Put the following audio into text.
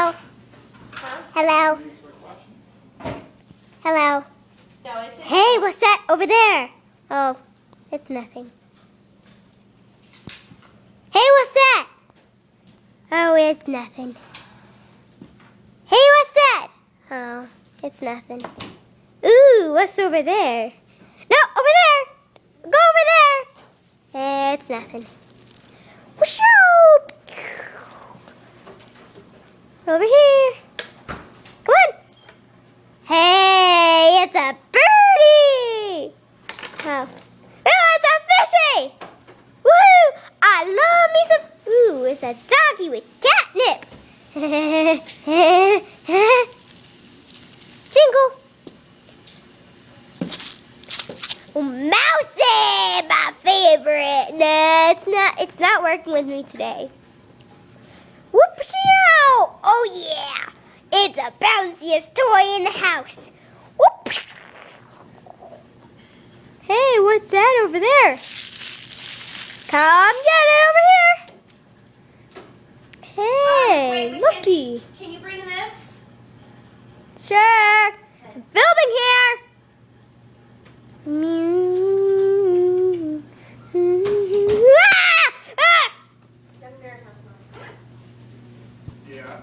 Hello. Huh? Hello. Hello. No, it's in Hey, what's that over there? Oh, it's nothing. Hey, what's that? Oh, it's nothing. Hey, what's that? Oh, it's nothing. Ooh, what's over there? No, over there. Go over there. It's nothing. Whoosh-oo. Over here. Come on. Hey, it's a birdie. Oh, it's a fishy. Woohoo! I love me some. Ooh, it's a doggy with catnip. Jingle. Mousy, my favorite. No, it's not working with me today. Whoop-show! Oh yeah! It's the bounciest toy in the house. Whoop! Hey, what's that over there? Come get it over here. Hey, wait, looky. Can you bring this? Sure. I'm filming here. Ah! Young Bears have Ah! Yeah.